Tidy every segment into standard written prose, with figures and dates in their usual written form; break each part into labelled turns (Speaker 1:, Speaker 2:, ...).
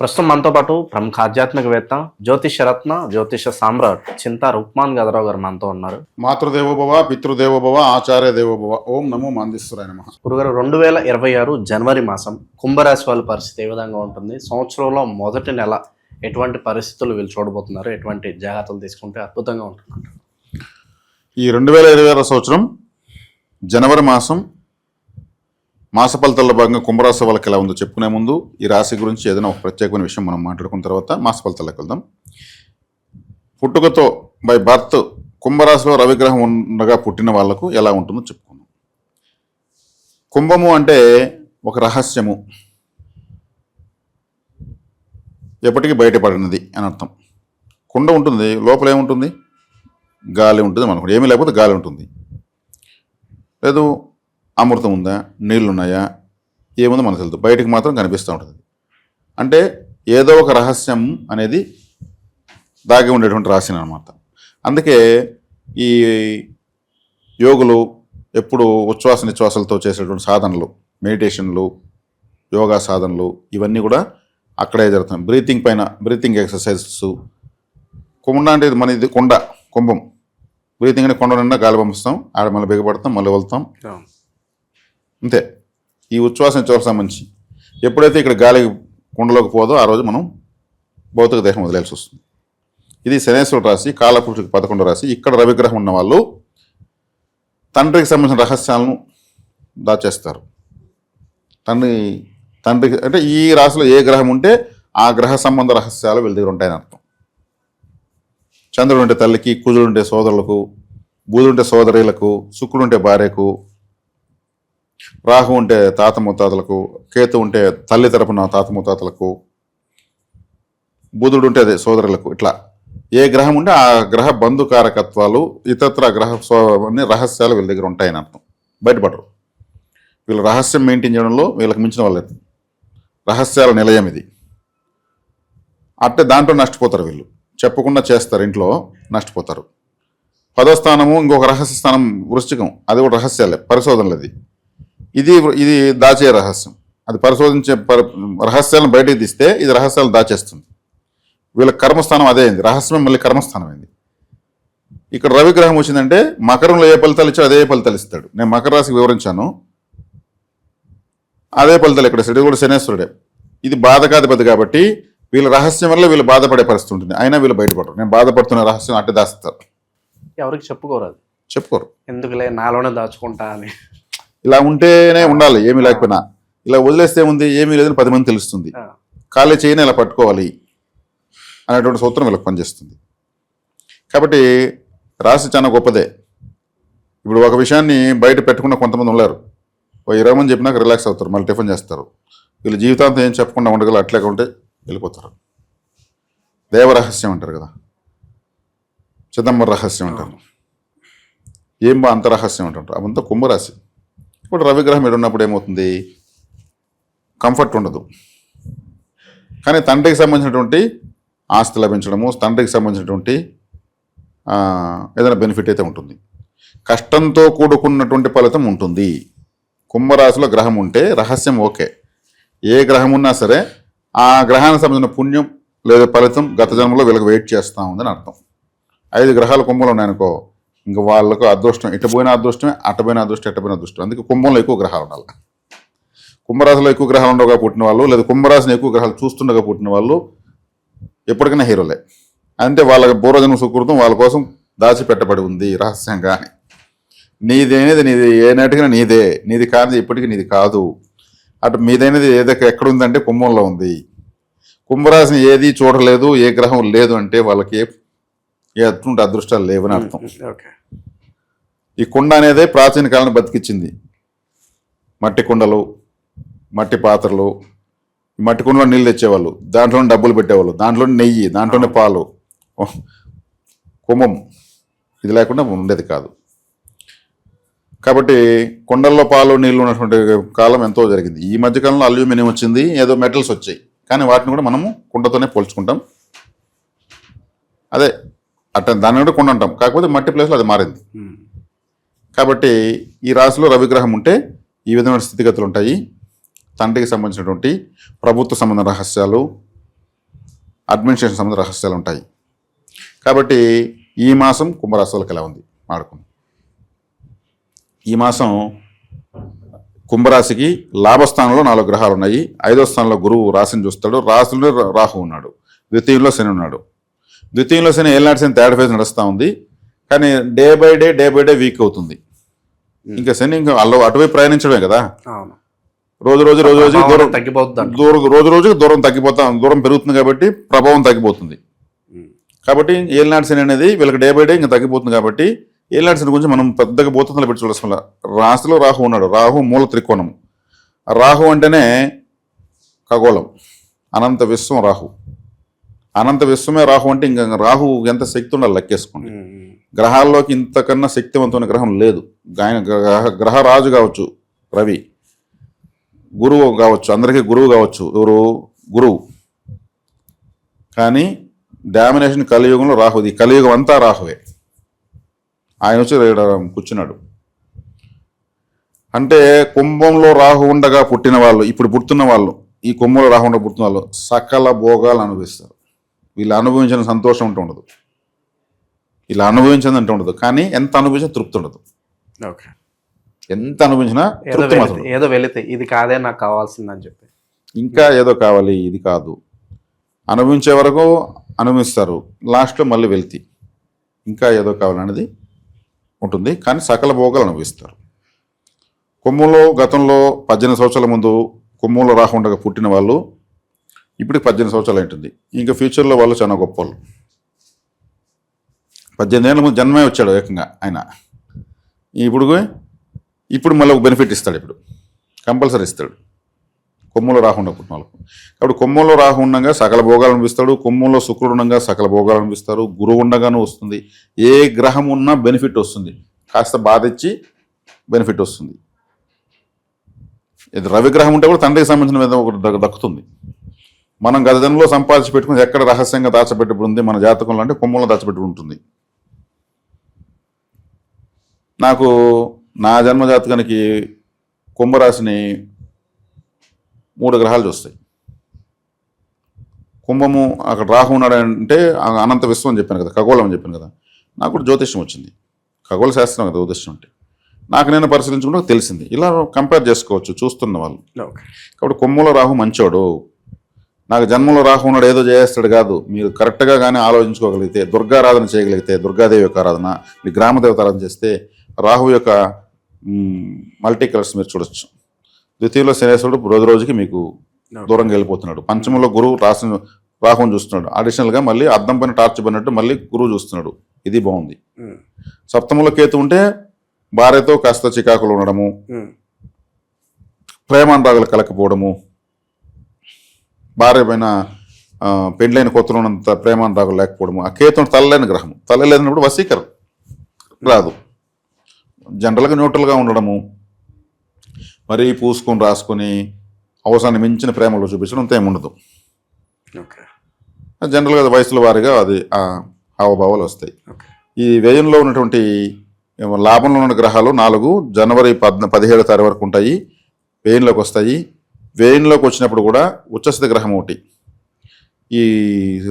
Speaker 1: ప్రస్తుతం మనతో పాటు ప్రముఖ ఆధ్యాత్మికవేత్త, జ్యోతిషరత్న, జ్యోతిష సామ్రాట్ చింతా రుక్మాన్ గదరావు గారు మనతో ఉన్నారు.
Speaker 2: మాతృదేవోభవ, పితృదేవోభవ, ఆచార్య దేవోభవ. ఓం నమో మాందేశ్వరాయ నమః.
Speaker 1: గురుగారు, 2026 జనవరి మాసం కుంభరాశి వాళ్ళ పరిస్థితి ఏ విధంగా ఉంటుంది? సంవత్సరంలో మొదటి నెల ఎటువంటి పరిస్థితులు వీళ్ళు చూడబోతున్నారు? ఎటువంటి జాగ్రత్తలు తీసుకుంటే అద్భుతంగా ఉంటుంది?
Speaker 2: ఈ 2026 సంవత్సరం జనవరి మాస ఫలితాల్లో భాగంగా కుంభరాశి వాళ్ళకి ఎలా ఉందో చెప్పుకునే ముందు ఈ రాశి గురించి ఏదైనా ఒక ప్రత్యేకమైన విషయం మనం మాట్లాడుకున్న తర్వాత మాస ఫలితాలకు వెళ్దాం. పుట్టుకతో బై బర్త్ కుంభరాశిలో రవిగ్రహం ఉండగా పుట్టిన వాళ్లకు ఎలా ఉంటుందో చెప్పుకుందాం. కుంభము అంటే ఒక రహస్యము, ఎప్పటికీ బయటపడినది అని అర్థం. కుండ ఉంటుంది, లోపల ఏముంటుంది? గాలి ఉంటుంది. మనకు ఏమీ లేకపోతే గాలి ఉంటుంది. లేదు అమృతం ఉందా, నీళ్ళు ఉన్నాయా, ఏముందో మనకు తెలుసు. బయటకు మాత్రం కనిపిస్తూ ఉంటుంది. అంటే ఏదో ఒక రహస్యం అనేది దాగి ఉండేటువంటి రాశి అనమాట. అందుకే ఈ యోగులు ఎప్పుడు ఉచ్ఛ్వాస నిశ్వాసాలతో చేసేటువంటి సాధనలు, మెడిటేషన్లు, యోగా సాధనలు ఇవన్నీ కూడా అక్కడే జరుగుతాయి. Breathing exercises. కుండ అంటే ఇది మన ఇది కుంభం. బ్రీతింగ్ అంటే కొండ నిండా గాలి పంపిస్తాం, ఆడ మళ్ళీ బిగపడతాం, మళ్ళీ వెళ్తాం, అంతే. ఈ ఉచ్ఛ్వాస నిశ్వాస సంబంధించి ఎప్పుడైతే ఇక్కడ గాలి కుండలోకి పోదో ఆ రోజు మనం భౌతిక దేహం వదిలేసి వస్తుంది. ఇది శనేశ్వరుడు రాశి, కాలపురుషుడికి 11వ రాశి. ఇక్కడ రవిగ్రహం ఉన్న వాళ్ళు తండ్రికి సంబంధించిన రహస్యాలను దాచేస్తారు. తండ్రికి అంటే ఈ రాశిలో ఏ గ్రహం ఉంటే ఆ గ్రహ సంబంధ రహస్యాలు వీళ్ళ దగ్గర ఉంటాయని అర్థం. చంద్రుడు ఉంటే తల్లికి, కుజుడు ఉంటే సోదరులకు, బుధుడు ఉంటే సోదరులకు, శుక్రుడు ఉంటే భార్యకు, రాహు ఉంటే తాత ముత్తాతలకు, కేతు ఉంటే తల్లి తరపున తాత ముత్తాతలకు, బుధుడు ఉంటే అదే సోదరులకు. ఇట్లా ఏ గ్రహం ఉంటే ఆ గ్రహ బంధుకారకత్వాలు, ఇతర గ్రహ రహస్యాలు వీళ్ళ దగ్గర ఉంటాయని అర్థం. బయటపడరు. వీళ్ళు రహస్యం మెయింటైన్ చేయడంలో వీళ్ళకి మించిన వాళ్ళు. రహస్యాల నిలయం ఇది. అట్టే దాంట్లో నష్టపోతారు వీళ్ళు. చెప్పకుండా చేస్తారు, ఇంట్లో నష్టపోతారు. 10వ స్థానము ఇంకొక రహస్య స్థానం వృశ్చికం, అది కూడా రహస్యాలే, పరిశోధనలు. ఇది దాచే రహస్యం. అది పరిశోధించే రహస్యాలను బయటకు తీస్తే ఇది రహస్యాలను దాచేస్తుంది. వీళ్ళ కర్మస్థానం అదే అయింది, రహస్యమే మళ్ళీ కర్మస్థానం అయింది. ఇక్కడ రవిగ్రహం వచ్చిందంటే మకరంలో ఏ ఫలితాలు ఇచ్చాడు అదే ఫలితాలు ఇస్తాడు. నేను మకర రాశికి వివరించాను, అదే ఫలితాలు ఇక్కడ ఇస్తాడు. ఇది కూడా శనేశ్వరుడే. ఇది బాధకాధిపతి కాబట్టి వీళ్ళ రహస్యం వల్ల వీళ్ళు బాధపడే పరిస్థితి ఉంటుంది. అయినా వీళ్ళు బయటపడరు. నేను బాధపడుతున్న రహస్యం అట్టే దాస్తారు.
Speaker 1: ఎవరికి చెప్పుకోరు, అది
Speaker 2: చెప్పుకోరు.
Speaker 1: ఎందుకులే నాలోనే దాచుకుంటా అని.
Speaker 2: ఇలా ఉంటేనే ఉండాలి, ఏమీ లేకపోయినా. ఇలా వదిలేస్తే ఉంది, ఏమీ లేదని 10 మంది తెలుస్తుంది. ఖాళీ చేయని ఇలా పట్టుకోవాలి అనేటువంటి సూత్రం వీళ్ళకి పనిచేస్తుంది. కాబట్టి రాశి చాలా గొప్పదే. ఇప్పుడు ఒక విషయాన్ని బయట పెట్టుకున్న కొంతమంది ఉన్నారు. 20 మంది చెప్పినాక రిలాక్స్ అవుతారు, మళ్ళీ టిఫిన్ చేస్తారు. వీళ్ళు జీవితాంతం ఏం చెప్పకుండా ఉండగల అట్లే ఉంటే వెళ్ళిపోతారు. దేవరహస్యం అంటారు కదా, చిదంబర రహస్యం అంటారు, ఏం బా అంత రహస్యం అంటారు. అవంతా కుంభరాశి. ఇప్పుడు రవిగ్రహం ఉన్నప్పుడు ఏమవుతుంది? కంఫర్ట్ ఉండదు. కానీ తండ్రికి సంబంధించినటువంటి ఆస్తి లభించడము, తండ్రికి సంబంధించినటువంటి ఏదైనా బెనిఫిట్ అయితే ఉంటుంది. కష్టంతో కూడుకున్నటువంటి ఫలితం ఉంటుంది. కుంభరాశిలో గ్రహం ఉంటే రహస్యం ఓకే. ఏ గ్రహం ఉన్నా సరే ఆ గ్రహానికి సంబంధించిన పుణ్యం లేదా ఫలితం గత జన్మలో వీళ్ళకి వెయిట్ చేస్తూ ఉందని అర్థం. 5 గ్రహాలు కుంభంలో ఉన్నాయనుకో, ఇంకా వాళ్ళకు అదృష్టం, ఇటు పోయిన అదృష్టమే, అట్టపోయిన అదృష్టం, ఎట్టపోయిన అదృష్టం. అందుకే కుంభంలో ఎక్కువ గ్రహాలు ఉండాలి. కుంభరాశిలో ఎక్కువ గ్రహాలు ఉండగా పుట్టిన వాళ్ళు, లేదా కుంభరాశిని ఎక్కువ గ్రహాలు చూస్తుండగా పుట్టిన వాళ్ళు ఎప్పటికైనా హీరోలే. అంటే వాళ్ళ పూర్వజన్మ సుకృతం వాళ్ళ కోసం దాచిపెట్టబడి ఉంది రహస్యంగా. నీదేనేది నీది, ఏ నాటికైనా నీదే, నీది కానిది ఇప్పటికీ నీది కాదు. అటు మీదైనది ఏదైనా ఎక్కడుందంటే కుంభంలో ఉంది. కుంభరాశిని ఏది చూడలేదు, ఏ గ్రహం లేదు అంటే వాళ్ళకి ఎటువంటి అదృష్టాలు లేవని అర్థం. ఈ కుండ అనేదే ప్రాచీన కాలాన్ని బతికిచ్చింది. మట్టి కుండలు, మట్టి పాత్రలు, మట్టి కుండలో నీళ్ళు తెచ్చేవాళ్ళు, దాంట్లోనే డబ్బులు పెట్టేవాళ్ళు, దాంట్లోనే నెయ్యి, దాంట్లోనే పాలు. కుంభం ఇది లేకుండా ఉండేది కాదు. కాబట్టి కుండల్లో పాలు నీళ్ళు ఉన్నటువంటి కాలం ఎంతో జరిగింది. ఈ మధ్యకాలంలో అల్యూమినియం వచ్చింది, ఏదో మెటల్స్ వచ్చాయి, కానీ వాటిని కూడా మనము కుండతోనే పోల్చుకుంటాం. అదే దాన్ని కూడా కుండ అంటాం, కాకపోతే మట్టి ప్లేస్లో అది మారింది. కాబట్టి ఈ రాశిలో రవిగ్రహం ఉంటే ఈ విధమైన స్థితిగతులు ఉంటాయి. తండ్రికి సంబంధించినటువంటి ప్రభుత్వ సంబంధ రహస్యాలు, అడ్మినిస్ట్రేషన్ సంబంధ రహస్యాలు ఉంటాయి. కాబట్టి ఈ మాసం కుంభరాశి వాళ్ళకి ఎలా ఉంది మాడుకుందాం. ఈ మాసం కుంభరాశికి లాభస్థానంలో 4 గ్రహాలు ఉన్నాయి. 5వ స్థానంలో గురువు రాశిని చూస్తాడు. రాశిలో రాహు ఉన్నాడు. ద్వితీయంలో శని ఉన్నాడు. ద్వితీయంలో శని ఏళ్ళనాటి శని థర్డ్ ఫేజ్ నడుస్తూ ఉంది. కానీ డే బై డే వీక్ అవుతుంది. ఇంకా శని ఇంకా అటువైపు ప్రయాణించడమే కదా. రోజు దూరం తగ్గిపోతుంది. దూరం పెరుగుతుంది కాబట్టి ప్రభావం తగ్గిపోతుంది. కాబట్టి ఏళ్ళనాటి శని అనేది వీళ్ళకి డే బై డే ఇంకా తగ్గిపోతుంది. కాబట్టి ఏళ్ళనాటి శని గురించి మనం పెద్దగా బోతులు పెట్టి చూడాల్సిన రాశిలో రాహు ఉన్నాడు. రాహు మూల త్రికోణం. రాహు అంటేనే ఖగోళం, అనంత విశ్వం. రాహు అనంత విశ్వమే. రాహు అంటే ఇంకా రాహు ఎంత శక్తి ఉండాలి లెక్కేసుకోండి. గ్రహాల్లోకి ఇంతకన్నా శక్తివంతమైన గ్రహం లేదు. గ్రహరాజు కావచ్చు రవి, గురువు కావచ్చు, అందరికీ గురువు కావచ్చు, ఎవరు గురువు. కానీ డామినేషన్ కలియుగంలో రాహుది. కలియుగం అంతా రాహువే. ఆయన వచ్చి కూర్చున్నాడు. అంటే కుంభంలో రాహు ఉండగా పుట్టిన వాళ్ళు, ఇప్పుడు పుడుతున్న వాళ్ళు, ఈ కుంభంలో రాహు ఉండగా పుట్టిన వాళ్ళు సకల భోగాలు అనుభవిస్తారు. వీళ్ళు అనుభవించిన సంతోషం అంటూ ఉండదు, ఇలా అనుభవించింది అంటూ ఉండదు. కానీ ఎంత అనుభవించినా తృప్తి ఉండదు. ఎంత అనుభవించినా
Speaker 1: ఏదో వెళితే ఇది కాదే నాకు కావాల్సిందని చెప్పి
Speaker 2: ఇంకా ఏదో కావాలి, ఇది కాదు. అనుభవించే వరకు అనుభవిస్తారు, లాస్ట్లో మళ్ళీ వెళ్తి ఇంకా ఏదో కావాలనేది ఉంటుంది. కానీ సకల భోగాలు అనుభవిస్తారు. కుంభంలో గతంలో 18 సంవత్సరాల ముందు కుంభంలో రాహు ఉండగా పుట్టిన వాళ్ళు ఇప్పటికి 18 సంవత్సరాలు ఉంటుంది. ఇంకా ఫ్యూచర్లో వాళ్ళు చాలా గొప్ప వాళ్ళు. 18 ఏళ్ళ ముందు జన్మే వచ్చాడు ఏకంగా ఆయన. ఇప్పుడు మళ్ళీ ఒక బెనిఫిట్ ఇస్తాడు. ఇప్పుడు కంపల్సరీ ఇస్తాడు కుంభంలో రాహు ఉండగా పుట్టిన వాళ్ళకు. కాబట్టి కుంభంలో రాహు ఉండగా సకల భోగాలు అనిపిస్తాడు. కుంభంలో శుక్రుడు ఉండగా సకల భోగాలు అనిపిస్తారు. గురువు ఉండగానే వస్తుంది. ఏ గ్రహం ఉన్నా బెనిఫిట్ వస్తుంది. కాస్త బాధ ఇచ్చి బెనిఫిట్ వస్తుంది. ఇది రవిగ్రహం ఉంటే కూడా తండ్రికి సంబంధించిన మీద ఒకటి దక్కుతుంది. మనం గత జన్మలో సంపాదించి పెట్టుకుని ఎక్కడ రహస్యంగా దాచబెట్టుబడి ఉంది మన జాతకంలో అంటే కుంభంలో దాచబెట్టి ఉంటుంది. నాకు నా జన్మ జాతకానికి కుంభరాశిని 3 గ్రహాలు చూస్తాయి. కుంభము అక్కడ రాహు ఉన్నాడంటే అనంత విశ్వం అని చెప్పాను కదా, ఖగోళం అని చెప్పాను కదా. నాకు కూడా జ్యోతిష్యం వచ్చింది. ఖగోళ శాస్త్రం కదా జ్యోతిష్యం అంటే. నాకు నేను పరిశీలించుకుంటే తెలిసింది. ఇలా కంపేర్ చేసుకోవచ్చు చూస్తున్న వాళ్ళు. కాబట్టి కుంభంలో రాహు మంచోడు. నాకు జన్మలో రాహు ఉన్నాడు ఏదో చేస్తాడు కాదు. మీరు కరెక్ట్గా కానీ ఆలోచించుకోగలిగితే, దుర్గారాధన చేయగలిగితే, దుర్గాదేవి యొక్క ఆరాధన, మీ గ్రామదేవత ఆరాధన చేస్తే రాహు యొక్క మల్టీ కలర్స్ మీరు చూడొచ్చు. ద్వితీయంలో శనేశ్వరుడు రోజుకి మీకు దూరంగా వెళ్ళిపోతున్నాడు. పంచమంలో గురువు రాహుని చూస్తున్నాడు. అడిషనల్గా మళ్ళీ అద్దం పైన టార్చ్ పడినట్టు మళ్ళీ గురువు చూస్తున్నాడు. ఇది బాగుంది. సప్తమంలో కేతు ఉంటే భార్యతో కాస్త చికాకులు ఉండడము, ప్రేమానురాగాలు కలకపోవడము, భార్య పైన పెండ్లైన కొత్తలో ఉన్నంత ప్రేమానురాగాలు లేకపోవడము. ఆ కేతు తల్లలేని గ్రహం. తల్లలేనప్పుడు వశీకరణ రాదు. జనరల్గా న్యూట్రల్గా ఉండడము, మరీ పూసుకొని రాసుకొని అవసరాన్ని మించిన ప్రేమలో చూపించడం అంత ఏముండదు. జనరల్గా వయసుల వారిగా అది హావభావాలు వస్తాయి. ఈ వ్యయంలో ఉన్నటువంటి లాభంలో ఉన్న గ్రహాలు 4 జనవరి 17వ తారీఖు వరకు ఉంటాయి. వ్యయంలోకి వస్తాయి. వ్యయంలోకి వచ్చినప్పుడు కూడా ఉచ్చస్థితి గ్రహం ఒకటి. ఈ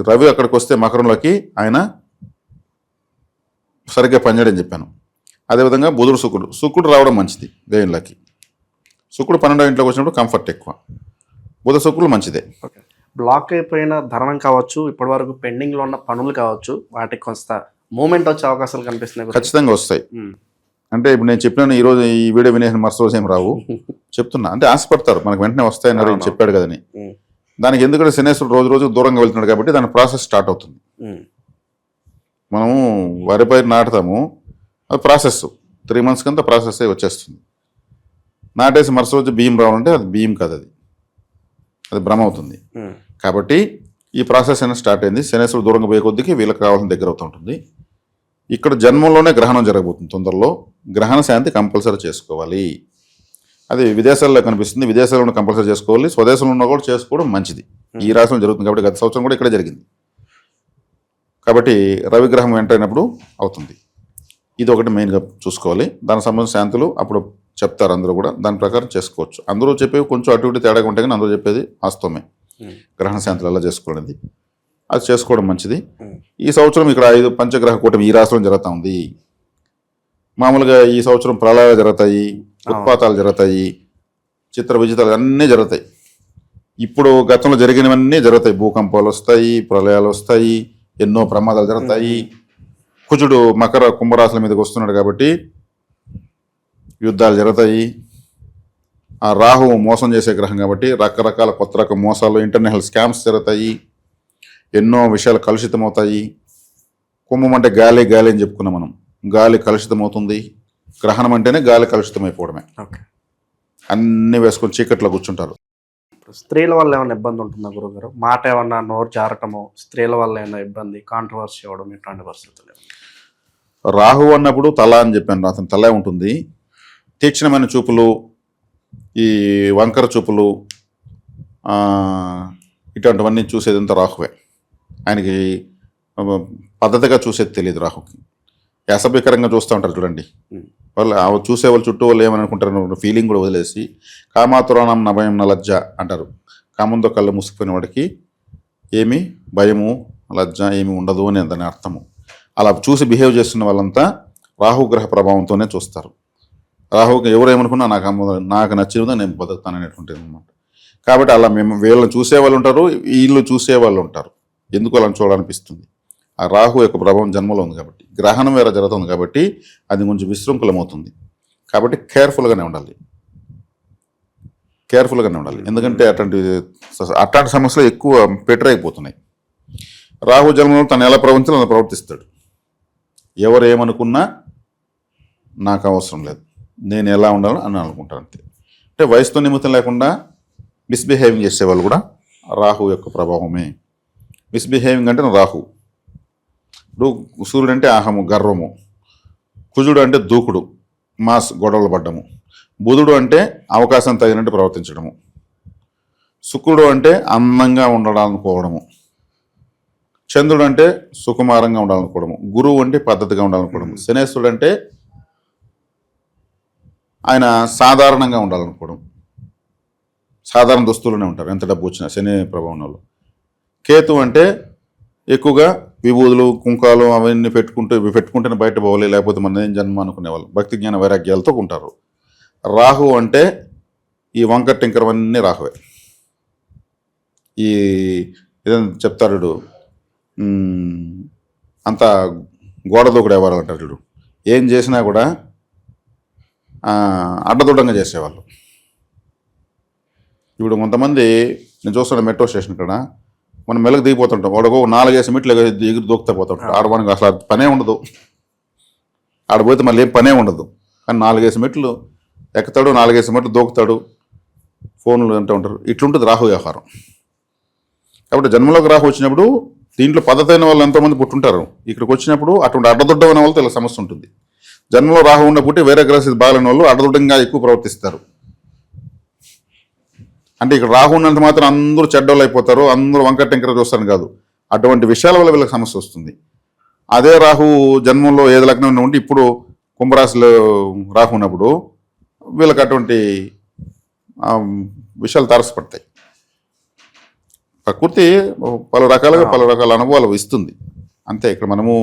Speaker 2: రవి అక్కడికి వస్తే మకరంలోకి ఆయన సరిగ్గా పనిచేయడం చెప్పాను. అదేవిధంగా బుధుడు శుక్రుడు రావడం మంచిది. వ్యయంలోకి శుక్రుడు 12వ ఇంట్లోకి వచ్చినప్పుడు కంఫర్ట్ ఎక్కువ. బుధ శుక్రుడు మంచిదే.
Speaker 1: బ్లాక్ అయిపోయిన ధనం కావచ్చు, ఇప్పటి వరకు పెండింగ్లో ఉన్న పనులు కావచ్చు, వాటికి కొంత మూమెంట్ వచ్చే అవకాశాలు కనిపిస్తున్నాయి.
Speaker 2: ఖచ్చితంగా వస్తాయి. అంటే ఇప్పుడు నేను చెప్పినాను ఈరోజు ఈ వీడియో వినేసిన మరుసటి రోజు ఏం రావు చెప్తున్నా. అంటే ఆశపడతారు మనకు వెంటనే వస్తాయన్నారు చెప్పాడు కదని. దానికి ఎందుకంటే శనేశ్వరుడు రోజు దూరంగా వెళ్తున్నాడు కాబట్టి దాని ప్రాసెస్ స్టార్ట్ అవుతుంది. మనము వరి పైరు నాటుతాము, అది ప్రాసెస్ 3 months కింద ప్రాసెస్ అయ్యి వచ్చేస్తుంది. నాటేసి మరుసటి రోజు బియ్యం రావాలంటే అది బియ్యం కాదు, అది భ్రమ అవుతుంది. కాబట్టి ఈ ప్రాసెస్ అయినా స్టార్ట్ అయింది. శనేశ్వరుడు దూరంగా పోయే కొద్దికి వీళ్ళకి రావాల్సిన దగ్గర అవుతూ ఉంటుంది. ఇక్కడ జన్మంలోనే గ్రహణం జరగబోతుంది తొందరలో. గ్రహణ శాంతి కంపల్సరీ చేసుకోవాలి. అది విదేశాల్లో కనిపిస్తుంది. విదేశాల్లో కంపల్సరీ చేసుకోవాలి. స్వదేశంలో ఉన్న కూడా చేసుకోవడం మంచిది. ఈ రాశిలో జరుగుతుంది కాబట్టి గత సంవత్సరం కూడా ఇక్కడే జరిగింది. కాబట్టి రవిగ్రహం ఎంటర్ అయినప్పుడు అవుతుంది. ఇది ఒకటి మెయిన్గా చూసుకోవాలి. దానికి సంబంధించిన శాంతులు అప్పుడు చెప్తారు అందరూ కూడా, దాని ప్రకారం చేసుకోవచ్చు. అందరూ చెప్పేవి కొంచెం అటు ఇటు తేడాగా ఉంటాయి కానీ అందరూ చెప్పేది వాస్తవమే. గ్రహణ శాంతులు ఎలా చేసుకోవాలనేది అది చేసుకోవడం మంచిది. ఈ సంవత్సరం ఇక్కడ 5 పంచగ్రహ కూటమి ఈ రాశిలో జరుగుతూ ఉంది. మామూలుగా ఈ సంవత్సరం ప్రళయాలు జరుగుతాయి, ఉత్పాతాలు జరుగుతాయి, చిత్ర విచిత్రాలు అన్నీ జరుగుతాయి. ఇప్పుడు గతంలో జరిగినవన్నీ జరుగుతాయి. భూకంపాలు వస్తాయి, ప్రళయాలు వస్తాయి, ఎన్నో ప్రమాదాలు జరుగుతాయి. కుజుడు మకర కుంభరాశుల మీదకి వస్తున్నాడు కాబట్టి యుద్ధాలు జరుగుతాయి. ఆ రాహువు మోసం చేసే గ్రహం కాబట్టి రకరకాల కొత్త రకం మోసాలు, ఇంటర్నేషనల్ స్కామ్స్ జరుగుతాయి, ఎన్నో విషయాలు కలుషితమవుతాయి. కుంభం అంటే గాలి గాలి అని చెప్పుకున్నాం మనం. గాలి కలుషితమవుతుంది. గ్రహణం అంటేనే గాలి కలుషితమైపోవడమే.
Speaker 1: ఓకే.
Speaker 2: అన్నీ వేసుకొని చీకట్లో కూర్చుంటారు.
Speaker 1: స్త్రీల వల్ల ఏమైనా ఇబ్బంది ఉంటుందా గురుగారు? మాట ఏమన్నా నోరు జారటమో, స్త్రీల వల్ల ఏమైనా ఇబ్బంది, కాంట్రవర్సీ అవ్వడం, ఇట్లాంటి పరిస్థితులు?
Speaker 2: రాహు అన్నప్పుడు తల అని చెప్పాను, అతని తలే ఉంటుంది. తీక్షణమైన చూపులు, ఈ వంకర చూపులు, ఇటువంటివన్నీ చూసేదంతా రాహువే. ఆయనకి పద్ధతిగా చూసేది తెలియదు రాహుకి. అసభ్యకరంగా చూస్తూ ఉంటారు చూడండి. వాళ్ళు చూసేవాళ్ళు చుట్టూ వాళ్ళు ఏమని అనుకుంటారు ఫీలింగ్ కూడా వదిలేసి కామాతురాణం నా భయం నా లజ్జ అంటారు. కామంతో కళ్ళు మూసుకుపోయిన వాడికి ఏమి భయము లజ్జ ఏమి ఉండదు అని దాని అర్థము. అలా చూసి బిహేవ్ చేస్తున్న వాళ్ళంతా రాహుగ్రహ ప్రభావంతోనే చూస్తారు. రాహుకి ఎవరు ఏమనుకున్నా నాకు నచ్చినదో నేను బతుకుతాను అనేటువంటిది అనమాట. కాబట్టి అలా మేము వీళ్ళని చూసేవాళ్ళు ఉంటారు, వీళ్ళు చూసేవాళ్ళు ఉంటారు. ఎందుకు అలా చూడాలనిపిస్తుంది? ఆ రాహు యొక్క ప్రభావం జన్మలో ఉంది కాబట్టి, గ్రహణం వేరే జరుగుతుంది కాబట్టి అది కొంచెం విశృంఖలమవుతుంది. కాబట్టి కేర్ఫుల్గానే ఉండాలి. ఎందుకంటే అట్లాంటి సమస్యలు ఎక్కువ అయిపోతున్నాయి. రాహు జన్మలో తను ఎలా ప్రవర్తించాలో అలా ప్రవర్తిస్తాడు. ఎవరు ఏమనుకున్నా నాకు అవసరం లేదు, నేను ఎలా ఉండాలో అని అనుకుంటాను అంతే. అంటే వయసుతో నిమిత్తం లేకుండా మిస్బిహేవింగ్ చేసేవాళ్ళు కూడా రాహు యొక్క ప్రభావమే. మిస్బిహేవింగ్ అంటే రాహు. ఇప్పుడు సూర్యుడు అంటే అహము గర్వము, కుజుడు అంటే దూకుడు మాస్ గొడవలు పడ్డము, బుధుడు అంటే అవకాశం తగినట్టు ప్రవర్తించడము, శుక్రుడు అంటే అందంగా ఉండాలనుకోవడము, చంద్రుడు అంటే సుకుమారంగా ఉండాలనుకోవడము, గురువు అంటే పద్ధతిగా ఉండాలనుకోవడము, శనేశ్వరుడు అంటే ఆయన సాధారణంగా ఉండాలనుకోవడం, సాధారణ దుస్తులోనే ఉంటారు ఎంత డబ్బు వచ్చినా శని ప్రభావం వాళ్ళు. కేతు అంటే ఎక్కువగా విభూదులు కుంకాలు అవన్నీ పెట్టుకుంటేనే బయట పోవాలి, లేకపోతే మన ఏం జన్మ అనుకునేవాళ్ళు భక్తి జ్ఞాన వైరాగ్యాలతో ఉంటారు. రాహు అంటే ఈ వంకర టింకరవన్నీ రాహువే. ఈ ఏదైనా చెప్తారు అంతా గోడ దూకుడు ఎవరు అంటారు చూడు, ఏం చేసినా కూడా అడ్డదొడ్డంగా చేసేవాళ్ళు. ఇప్పుడు కొంతమంది నేను చూస్తున్నా మెట్రో స్టేషన్ ఇక్కడ మనం మెలకు దిగిపోతుంటాం, వాడు 4 మీటర్లు ఎగురు దూకుతా పోతుంటాం. ఆడవానికి అసలు పనే ఉండదు, ఆడపోతే మళ్ళీ ఏం పనే ఉండదు. కానీ 4 మీటర్లు ఎక్కుతాడు, 4 మీటర్లు దూకుతాడు, ఫోన్లు అంటూ ఉంటారు. ఇట్లుంటుంది రాహు వ్యవహారం. కాబట్టి జన్మలోకి రాహు వచ్చినప్పుడు దీంట్లో పద్ధతి అయిన వాళ్ళు ఎంతోమంది పుట్టుంటారు. ఇక్కడికి వచ్చినప్పుడు అటువంటి అడ్డదొడ్డం అనే వాళ్ళతో ఇలా సమస్య ఉంటుంది. జన్మలో రాహు ఉన్న పుట్టి వేరే గ్రహ బాగాలేని వాళ్ళు అడ్డదొడ్డంగా ఎక్కువ ప్రవర్తిస్తారు. అంటే ఇక్కడ రాహు ఉన్నంత మాత్రం అందరూ చెడ్డోళ్ళు అయిపోతారు, అందరూ వంకర టెంకర చూస్తారని కాదు. అటువంటి విషయాల వల్ల వీళ్ళకి సమస్య వస్తుంది. అదే రాహు జన్మంలో ఏది లగ్నం ఉంటే ఇప్పుడు కుంభరాశిలో రాహు ఉన్నప్పుడు వీళ్ళకి అటువంటి విషయాలు తారసపడతాయి. ప్రకృతి పలు రకాల అనుభవాలు ఇస్తుంది అంతే. ఇక్కడ మనము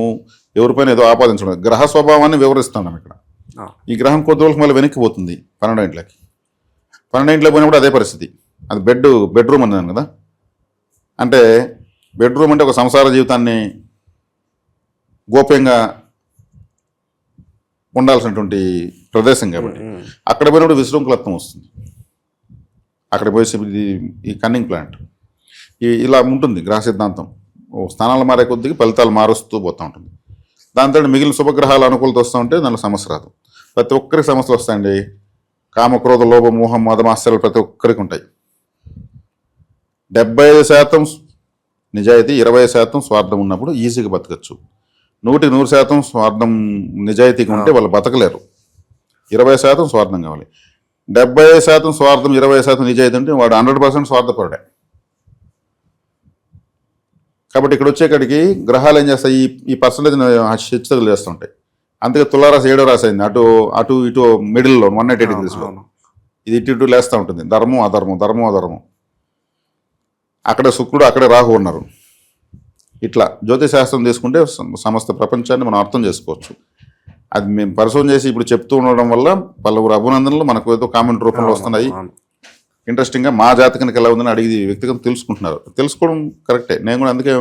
Speaker 2: ఎవరిపైన ఏదో ఆపాదించడం, గ్రహ స్వభావాన్ని వివరిస్తున్నాం ఇక్కడ. ఈ గ్రహం కొద్ది రోజులకు మళ్ళీ వెనక్కి పోతుంది 12 ఇంట్లోకి. 12 ఇంట్లోకి పోయినప్పుడు అదే పరిస్థితి. అది బెడ్రూమ్ అన్నాను కదా. అంటే బెడ్రూమ్ అంటే ఒక సంసార జీవితాన్ని గోప్యంగా ఉండాల్సినటువంటి ప్రదేశం కాబట్టి అక్కడ పోయినప్పుడు విశృంఖలత్వం వస్తుంది. అక్కడ పోయి ఈ కన్నింగ్ ప్లాంట్ ఇలా ఉంటుంది గ్రహ సిద్ధాంతం. స్థానాలు మారే కొద్దిగా ఫలితాలు మారుస్తూ పోతూ ఉంటుంది. దాంతో మిగిలిన శుభగ్రహాలు అనుకూలత వస్తూ ఉంటే దానిలో సమస్య రాదు. ప్రతి ఒక్కరికి సమస్యలు వస్తాయండి. కామక్రోధ లోభ మోహం మదం ఆశ్చర్యాలు ప్రతి ఒక్కరికి ఉంటాయి. 75% నిజాయితీ, 20% స్వార్థం ఉన్నప్పుడు ఈజీగా బతకచ్చు. 100% స్వార్థం నిజాయితీగా ఉంటే వాళ్ళు బతకలేరు. 20% స్వార్థం కావాలి. 75% స్వార్థం, 20% నిజాయితీ ఉంటే వాడు 100% స్వార్థపరుడే. కాబట్టి ఇక్కడ వచ్చేకాడికి గ్రహాలు ఏం చేస్తాయి, ఈ పర్సంటేజ్ హెచ్చుతగులు చేస్తుంటాయి. అందుకే తులారాశి 7వ రాశి అయింది. అటు ఇటు మిడిల్లో 180 degreesలో ఇది ఇటు లేస్తూ ఉంటుంది. ధర్మం అధర్మం. అక్కడ శుక్రుడు, అక్కడే రాహు ఉన్నారు. ఇట్లా జ్యోతిష్ శాస్త్రం తీసుకుంటే సమస్త ప్రపంచాన్ని మనం అర్థం చేసుకోవచ్చు. అది మేము పరిశోధన చేసి ఇప్పుడు చెప్తూ ఉండడం వల్ల పలువురు అభినందనలు మనకు ఏదో కామెంట్ రూపంలో వస్తున్నాయి. ఇంట్రెస్టింగ్గా మా జాతకానికి ఎలా ఉందని అడిగి వ్యక్తిగతం తెలుసుకుంటున్నారు. తెలుసుకోవడం కరెక్టే. నేను కూడా అందుకే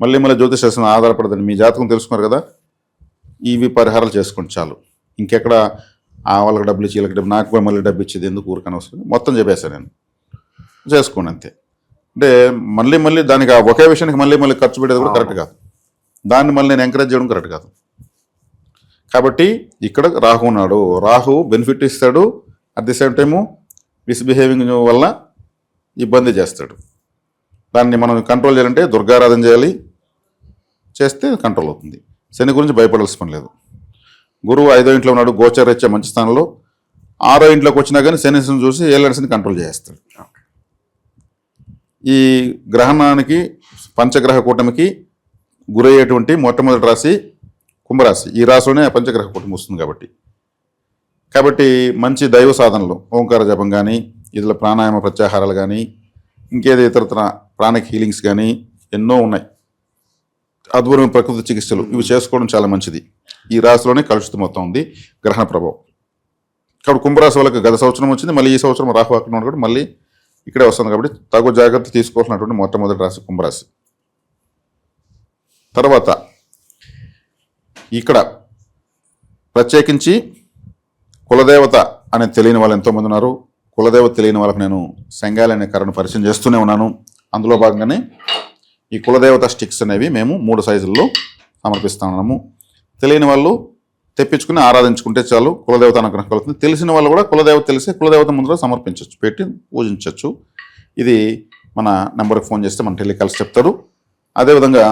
Speaker 2: మళ్ళీ జ్యోతిష్ శాస్త్రం ఆధారపడదని మీ జాతకం తెలుసుకున్నారు కదా, ఇవి పరిహారాలు చేసుకోండి చాలు. ఇంకెక్కడ వాళ్ళకి డబ్బులు ఇచ్చి వీళ్ళకి డబ్బు నాకు కూడా మళ్ళీ డబ్బు ఇచ్చేది ఎందుకు ఊరికని అవసరం, మొత్తం చెప్పేశాను నేను. చేసుకోండి అంతే. అంటే మళ్ళీ దానికి ఆ ఒకే విషయానికి మళ్ళీ ఖర్చు పెట్టేది కూడా కరెక్ట్ కాదు. దాన్ని మళ్ళీ నేను ఎంకరేజ్ చేయడం కరెక్ట్ కాదు. కాబట్టి ఇక్కడ రాహు ఉన్నాడు. రాహు బెనిఫిట్ ఇస్తాడు, at the same time misbehaving వల్ల ఇబ్బంది చేస్తాడు. దాన్ని మనం కంట్రోల్ చేయాలంటే దుర్గారాధన చేయాలి, చేస్తే కంట్రోల్ అవుతుంది. శని గురించి భయపడాల్సిన పని లేదు. గురువు 5వ ఇంట్లో ఉన్నాడు, గోచరరీత్యా మంచి స్థానంలో. 6వ ఇంట్లోకి వచ్చినా కానీ శనిని చూసి ఏళ్ళని కంట్రోల్ చేస్తాడు. ఈ గ్రహణానికి పంచగ్రహ కూటమికి గురయ్యేటువంటి మొట్టమొదటి రాశి కుంభరాశి. ఈ రాశిలోనే పంచగ్రహ కూటమి వస్తుంది కాబట్టి మంచి దైవ సాధనలు, ఓంకార జపం కానీ, ఇదిలో ప్రాణాయామ ప్రత్యాహారాలు కానీ, ఇంకేదో ఇతరతర ప్రాణిక్ హీలింగ్స్ కానీ ఎన్నో ఉన్నాయి. అద్భుతమైన ప్రకృతి చికిత్సలు ఇవి చేసుకోవడం చాలా మంచిది. ఈ రాశిలోనే కలుషితం మొత్తం ఉంది గ్రహణ ప్రభావం. కాబట్టి కుంభరాశి వాళ్ళకి గత సంవత్సరం వచ్చింది, మళ్ళీ ఈ సంవత్సరం రాహు అక్కడ కూడా మళ్ళీ ఇక్కడే వస్తుంది. కాబట్టి తగు జాగ్రత్త తీసుకోవాల్సినటువంటి మొట్టమొదటి రాశి కుంభరాశి. తర్వాత ఇక్కడ ప్రత్యేకించి కులదేవత అనేది తెలియని వాళ్ళు ఎంతోమంది ఉన్నారు. కులదేవత తెలియని వాళ్ళకి నేను సంగాలి అనే కర్రను పరిచయం చేస్తూనే ఉన్నాను. అందులో భాగంగానే ఈ కులదేవత స్టిక్స్ అనేవి మేము 3 సైజుల్లో సమర్పిస్తున్నాము. తెలియని వాళ్ళు తెప్పించుకుని ఆరాధించుకుంటే చాలు, కులదేవత అనుగ్రహం కలుగుతుంది. తెలిసిన వాళ్ళు కూడా కులదేవత తెలిసి కులదేవత ముందులో సమర్పించవచ్చు, పెట్టి పూజించవచ్చు. ఇది మన నెంబర్కి ఫోన్ చేస్తే మన టెలికాల్స్ చెప్తారు. అదేవిధంగా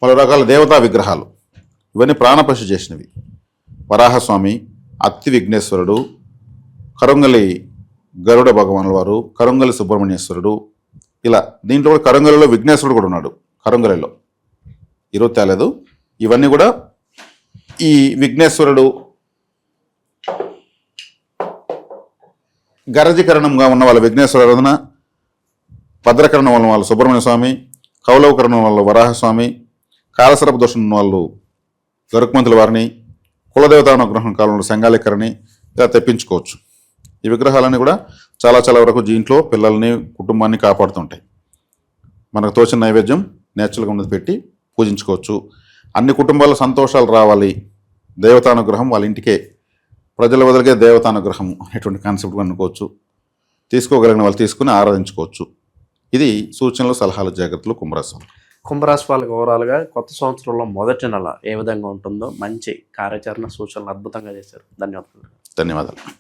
Speaker 2: పలు రకాల దేవతా విగ్రహాలు, ఇవన్నీ ప్రాణపశు చేసినవి. వరాహస్వామి, అత్తి విఘ్నేశ్వరుడు, కరుంగలి గరుడ భగవానుల వారు, కరుంగలి సుబ్రహ్మణ్యేశ్వరుడు, ఇలా దీంట్లో కూడా కరుంగలిలో విఘ్నేశ్వరుడు కూడా ఉన్నాడు. కరుంగలిలో ఈరోజు తేలేదు. ఇవన్నీ కూడా ఈ విఘ్నేశ్వరుడు గరజీకరణంగా ఉన్న వాళ్ళ విఘ్నేశ్వర ఆరాధన, భద్రకరణం వల్ల వాళ్ళు సుబ్రహ్మణ్య స్వామి, కౌలవకరణం వల్ల వరాహస్వామి, కాలసరప దోషం ఉన్న వాళ్ళు గరుక్మంతుల వారిని, కులదేవతానుగ్రహం కాలంలో సంగాలికరణి ఇలా తెప్పించుకోవచ్చు. ఈ విగ్రహాలన్నీ కూడా చాలా వరకు దీంట్లో పిల్లల్ని కుటుంబాన్ని కాపాడుతుంటాయి. మనకు తోచిన నైవేద్యం నేచురల్గా ఉన్నది పెట్టి పూజించుకోవచ్చు. అన్ని కుటుంబాల సంతోషాలు రావాలి, దేవతానుగ్రహం వాళ్ళ ఇంటికే, ప్రజల వదిలిగే దేవతానుగ్రహం అనేటువంటి కాన్సెప్ట్ అనుకోవచ్చు. తీసుకోగలిగిన వాళ్ళు తీసుకుని ఆరాధించుకోవచ్చు. ఇది సూచనలు, సలహాలు, జాగ్రత్తలు
Speaker 1: కుంభరాశి వాళ్ళకి ఓవరాల్గా కొత్త సంవత్సరంలో మొదటి నెల ఏ విధంగా ఉంటుందో మంచి కార్యాచరణ సూచనలు అద్భుతంగా చేశారు. ధన్యవాదాలు.